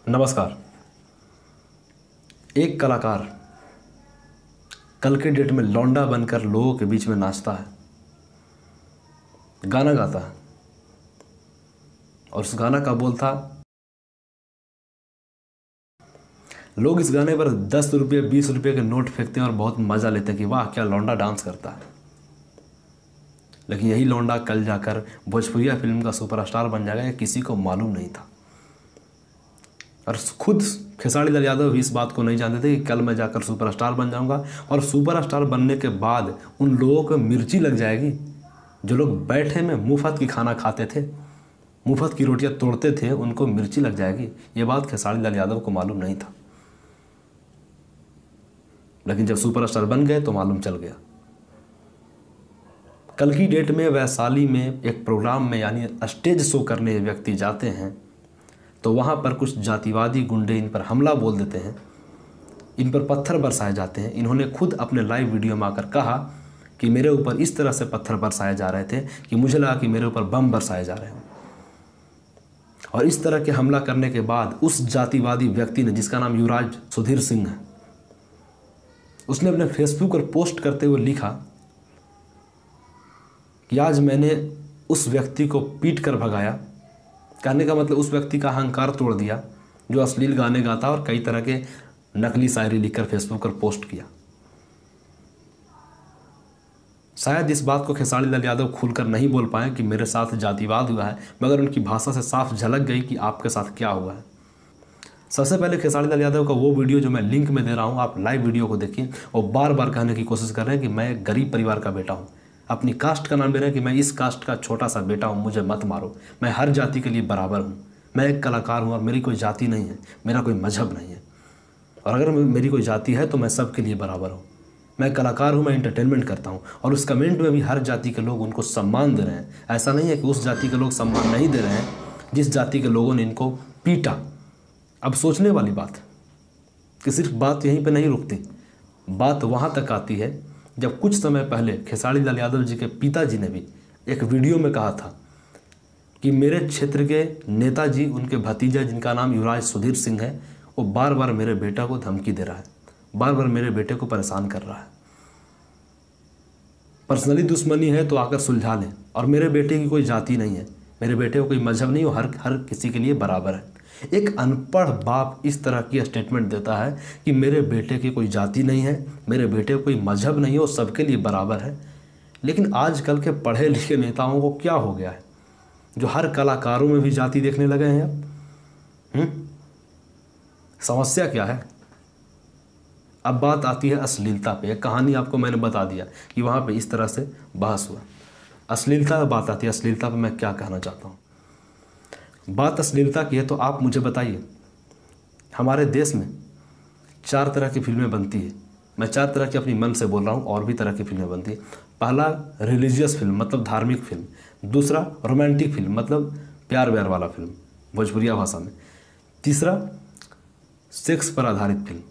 नमस्कार। एक कलाकार कल के डेट में लौंडा बनकर लोगों के बीच में नाचता है, गाना गाता है और उस गाना का बोल था, लोग इस गाने पर 10 रुपये 20 रुपये के नोट फेंकते हैं और बहुत मज़ा लेते हैं कि वाह क्या लौंडा डांस करता है। लेकिन यही लौंडा कल जाकर भोजपुरिया फिल्म का सुपरस्टार बन जाएगा, ये किसी को मालूम नहीं था। और खुद खेसारी लाल यादव भी इस बात को नहीं जानते थे कि कल मैं जाकर सुपरस्टार बन जाऊंगा और सुपरस्टार बनने के बाद उन लोगों को मिर्ची लग जाएगी जो लोग बैठे में मुफ्त की खाना खाते थे, मुफ्त की रोटियां तोड़ते थे, उनको मिर्ची लग जाएगी। ये बात खेसारी लाल यादव को मालूम नहीं था, लेकिन जब सुपरस्टार बन गए तो मालूम चल गया। कल की डेट में वैशाली में एक प्रोग्राम में यानी स्टेज शो करने व्यक्ति जाते हैं तो वहाँ पर कुछ जातिवादी गुंडे इन पर हमला बोल देते हैं, इन पर पत्थर बरसाए जाते हैं। इन्होंने खुद अपने लाइव वीडियो में आकर कहा कि मेरे ऊपर इस तरह से पत्थर बरसाए जा रहे थे कि मुझे लगा कि मेरे ऊपर बम बरसाए जा रहे हैं। और इस तरह के हमला करने के बाद उस जातिवादी व्यक्ति ने, जिसका नाम युवराज सुधीर सिंह है, उसने अपने फेसबुक पर पोस्ट करते हुए लिखा कि आज मैंने उस व्यक्ति को पीट कर भगाया। कहने का मतलब उस व्यक्ति का अहंकार तोड़ दिया जो अश्लील गाने गाता और कई तरह के नकली शायरी लिखकर फेसबुक पर पोस्ट किया। शायद इस बात को खेसारी लाल यादव खुलकर नहीं बोल पाए कि मेरे साथ जातिवाद हुआ है, मगर उनकी भाषा से साफ झलक गई कि आपके साथ क्या हुआ है। सबसे पहले खेसारी लाल यादव का वो वीडियो जो मैं लिंक में दे रहा हूँ, आप लाइव वीडियो को देखिए। और बार बार कहने की कोशिश कर रहे हैं कि मैं एक गरीब परिवार का बेटा हूँ, अपनी कास्ट का नाम ले रहे हैं कि मैं इस कास्ट का छोटा सा बेटा हूँ, मुझे मत मारो, मैं हर जाति के लिए बराबर हूँ, मैं एक कलाकार हूँ और मेरी कोई जाति नहीं है, मेरा कोई मजहब नहीं है, और अगर मेरी कोई जाति है तो मैं सबके लिए बराबर हूँ, मैं कलाकार हूँ, मैं एंटरटेनमेंट करता हूँ। और उस कमेंट में भी हर जाति के लोग उनको सम्मान दे रहे हैं। ऐसा नहीं है कि उस जाति के लोग सम्मान नहीं दे रहे हैं जिस जाति के लोगों ने इनको पीटा। अब सोचने वाली बात कि सिर्फ बात यहीं पे नहीं रुकती, बात वहाँ तक आती है जब कुछ समय पहले खेसारी लाल यादव जी के पिताजी ने भी एक वीडियो में कहा था कि मेरे क्षेत्र के नेताजी, उनके भतीजा जिनका नाम युवराज सुधीर सिंह है, वो बार बार मेरे बेटा को धमकी दे रहा है, बार बार मेरे बेटे को परेशान कर रहा है, पर्सनली दुश्मनी है तो आकर सुलझा लें, और मेरे बेटे की कोई जाति नहीं है, मेरे बेटे को कोई मजहब नहीं, वो हर किसी के लिए बराबर है। एक अनपढ़ बाप इस तरह की स्टेटमेंट देता है कि मेरे बेटे की कोई जाति नहीं है, मेरे बेटे को कोई मजहब नहीं है, वो सबके लिए बराबर है। लेकिन आजकल के पढ़े लिखे नेताओं को क्या हो गया है जो हर कलाकारों में भी जाति देखने लगे हैं अब? समस्या क्या है? अब बात आती है अश्लीलता पे। एक कहानी आपको मैंने बता दिया कि वहाँ पे इस तरह से बहस हुआ। अश्लीलता पे बात आती है। अश्लीलता पे मैं क्या कहना चाहता हूँ, बात अश्लीलता की है तो आप मुझे बताइए, हमारे देश में 4 तरह की फिल्में बनती है। मैं 4 तरह की अपनी मन से बोल रहा हूँ, और भी तरह की फिल्में बनती है। पहला रिलीजियस फिल्म मतलब धार्मिक फिल्म, दूसरा रोमांटिक फिल्म मतलब प्यार व्यार वाला फिल्म भोजपुरिया भाषा में, तीसरा सेक्स पर आधारित फिल्म,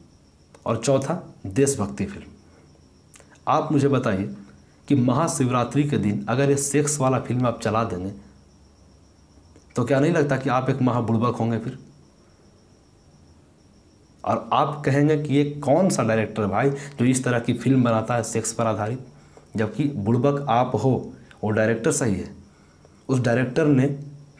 और चौथा देशभक्ति फिल्म। आप मुझे बताइए कि महाशिवरात्रि के दिन अगर ये सेक्स वाला फिल्म आप चला देंगे तो क्या नहीं लगता कि आप एक महाबुड़बक होंगे फिर? और आप कहेंगे कि ये कौन सा डायरेक्टर भाई जो इस तरह की फिल्म बनाता है सेक्स पर आधारित, जबकि बुड़बक आप हो, वो डायरेक्टर सही है। उस डायरेक्टर ने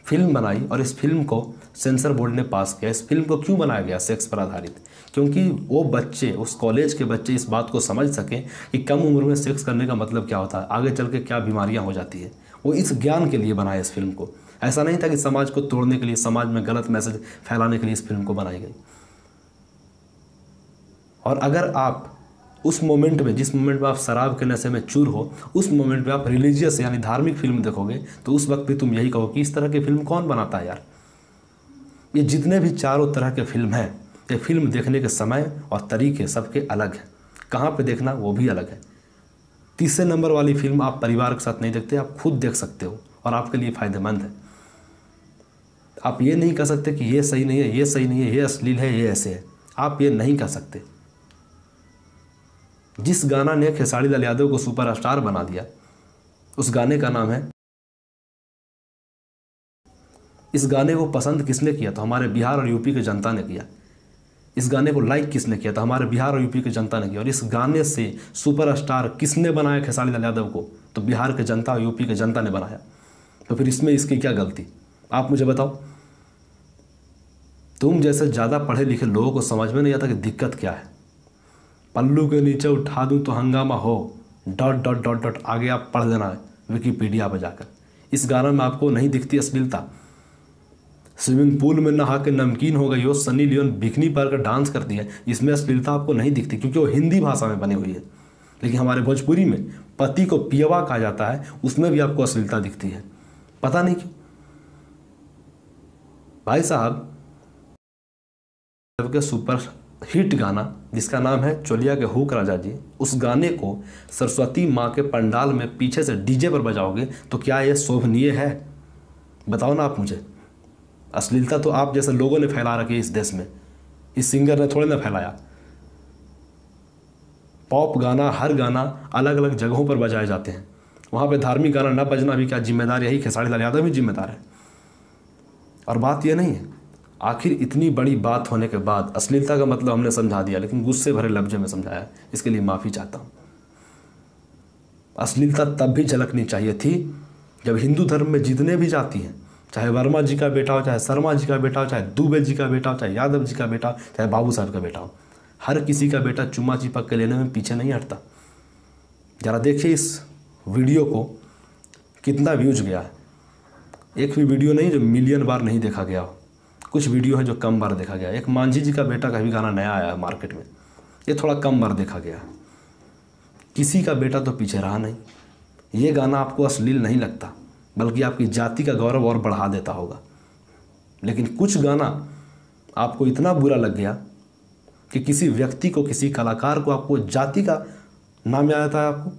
फिल्म बनाई और इस फिल्म को सेंसर बोर्ड ने पास किया। इस फिल्म को क्यों बनाया गया सेक्स पर आधारित? क्योंकि वो बच्चे, उस कॉलेज के बच्चे इस बात को समझ सकें कि कम उम्र में सेक्स करने का मतलब क्या होता है, आगे चल के क्या बीमारियां हो जाती है। वो इस ज्ञान के लिए बनाया इस फिल्म को। ऐसा नहीं था कि समाज को तोड़ने के लिए, समाज में गलत मैसेज फैलाने के लिए इस फिल्म को बनाई गई। और अगर आप उस मोमेंट में, जिस मोमेंट में आप शराब के नशे में चूर हो, उस मोमेंट में आप रिलीजियस यानी धार्मिक फिल्म देखोगे तो उस वक्त भी तुम यही कहो कि इस तरह की फिल्म कौन बनाता है यार। ये जितने भी चारों तरह के फिल्म हैं, ये फिल्म देखने के समय और तरीके सबके अलग हैं, कहाँ पे देखना वो भी अलग है। तीसरे नंबर वाली फिल्म आप परिवार के साथ नहीं देखते, आप खुद देख सकते हो और आपके लिए फ़ायदेमंद है। आप ये नहीं कह सकते कि ये सही नहीं है, ये सही नहीं है, ये अश्लील है, ये ऐसे है, आप ये नहीं कह सकते। जिस गाना ने खेसारी लाल यादव को सुपरस्टार बना दिया, उस गाने का नाम है इस गाने को पसंद किसने किया? तो हमारे बिहार और यूपी की जनता ने किया। इस गाने को लाइक किसने किया? तो हमारे बिहार और यूपी की जनता ने किया। और इस गाने से सुपरस्टार किसने बनाया खेसारी लाल यादव को? तो बिहार की जनता और यूपी की जनता ने बनाया। तो फिर इसमें इसकी क्या गलती? आप मुझे बताओ। तुम जैसे ज़्यादा पढ़े लिखे लोगों को समझ में नहीं आता कि दिक्कत क्या है। पल्लू के नीचे उठा दूं तो हंगामा हो, डॉट डॉट डॉट डॉट, आगे आप पढ़ लेना है विकिपीडिया पर जाकर। इस गाने में आपको नहीं दिखती अश्लीलता? स्विमिंग पूल में नहा के नमकीन हो गई हो, सनी लियोन बिकनी पर कर डांस करती है, इसमें अश्लीलता आपको नहीं दिखती क्योंकि वो हिंदी भाषा में बनी हुई है। लेकिन हमारे भोजपुरी में पति को पियवा कहा जाता है, उसमें भी आपको अश्लीलता दिखती है। पता नहीं क्यों। भाई साहब के सुपर हिट गाना जिसका नाम है चोलिया के हुक राजा जी, उस गाने को सरस्वती माँ के पंडाल में पीछे से डीजे पर बजाओगे तो क्या ये शोभनीय है? बताओ ना आप मुझे। अश्लीलता तो आप जैसे लोगों ने फैला रखी है इस देश में, इस सिंगर ने थोड़े ना फैलाया। पॉप गाना, हर गाना अलग अलग जगहों पर बजाए जाते हैं, वहाँ पे धार्मिक गाना न बजना भी क्या जिम्मेदार यही खेसारी लाल यादव भी जिम्मेदार है। और बात यह नहीं है, आखिर इतनी बड़ी बात होने के बाद अश्लीलता का मतलब हमने समझा दिया, लेकिन गुस्से भरे लफ्ज़ों में समझाया, इसके लिए माफ़ी चाहता हूँ। अश्लीलता तब भी झलकनी चाहिए थी जब हिंदू धर्म में जितने भी जाति हैं, चाहे वर्मा जी का बेटा हो, चाहे शर्मा जी का बेटा हो, चाहे दुबे जी का बेटा हो, चाहे यादव जी का बेटा हो, चाहे बाबू साहब का बेटा हो, हर किसी का बेटा चुम्मा चिपक के लेने में पीछे नहीं हटता। ज़रा देखिए इस वीडियो को कितना व्यूज गया है। एक भी वीडियो नहीं जो मिलियन बार नहीं देखा गया हो, कुछ वीडियो है जो कम बार देखा गया। एक मांझी जी का बेटा का भी गाना नया आया है मार्केट में, ये थोड़ा कम बार देखा गया। किसी का बेटा तो पीछे रहा नहीं। ये गाना आपको अश्लील नहीं लगता, बल्कि आपकी जाति का गौरव और बढ़ा देता होगा। लेकिन कुछ गाना आपको इतना बुरा लग गया कि किसी व्यक्ति को, किसी कलाकार को आपको जाति का नाम याद आता है आपको।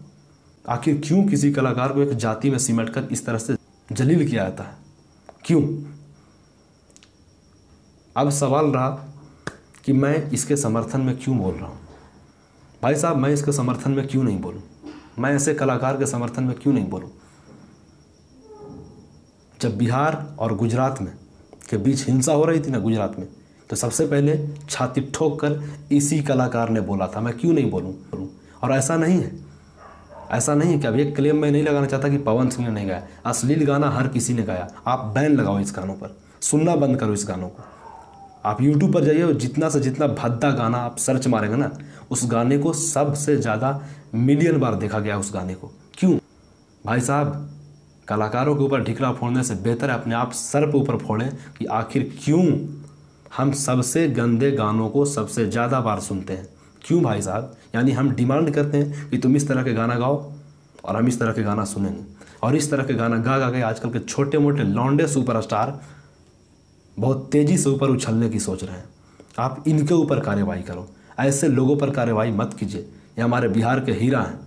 आखिर क्यों किसी कलाकार को एक जाति में सिमट कर इस तरह से जलील किया जाता है? क्यों? अब सवाल रहा कि मैं इसके समर्थन में क्यों बोल रहा हूँ। भाई साहब, मैं इसके समर्थन में क्यों नहीं बोलूँ? मैं ऐसे कलाकार के समर्थन में क्यों नहीं बोलूँ? जब बिहार और गुजरात में के बीच हिंसा हो रही थी ना गुजरात में, तो सबसे पहले छाती ठोक कर इसी कलाकार ने बोला था। मैं क्यों नहीं बोलूँ? और ऐसा नहीं है कि अब ये क्लेम मैं नहीं लगाना चाहता कि पवन सिंह ने नहीं गाया। अश्लील गाना हर किसी ने गाया। आप बैन लगाओ इस गानों पर, सुनना बंद करो इस गानों को। आप यूट्यूब पर जाइए, जितना से जितना भद्दा गाना आप सर्च मारेंगे ना, उस गाने को सबसे ज़्यादा मिलियन बार देखा गया उस गाने को। क्यों? भाई साहब, कलाकारों के ऊपर ढिकरा फोड़ने से बेहतर है अपने आप सर पे ऊपर फोड़ें कि आखिर क्यों हम सबसे गंदे गानों को सबसे ज़्यादा बार सुनते हैं। क्यों भाई साहब? यानी हम डिमांड करते हैं कि तुम इस तरह के गाना गाओ और हम इस तरह के गाना सुनेंगे। और इस तरह के गाना गा गा के आजकल के छोटे मोटे लौंडे सुपरस्टार बहुत तेज़ी से ऊपर उछलने की सोच रहे हैं। आप इनके ऊपर कार्रवाई करो, ऐसे लोगों पर कार्रवाई मत कीजिए। ये हमारे बिहार के हीरा हैं।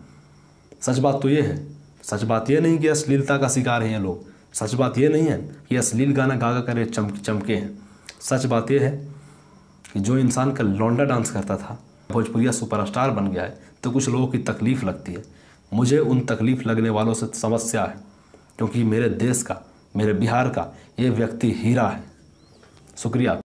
सच बात तो ये है, सच बात ये नहीं कि अश्लीलता का शिकार हैं ये लोग। सच बात ये नहीं है कि अश्लील गाना गा गा कर चमके हैं। सच बात ये है कि जो इंसान का लौंडा डांस करता था भोजपुरिया सुपरस्टार बन गया है, तो कुछ लोगों की तकलीफ़ लगती है। मुझे उन तकलीफ़ लगने वालों से समस्या है, क्योंकि मेरे देश का, मेरे बिहार का ये व्यक्ति हीरा है। शुक्रिया।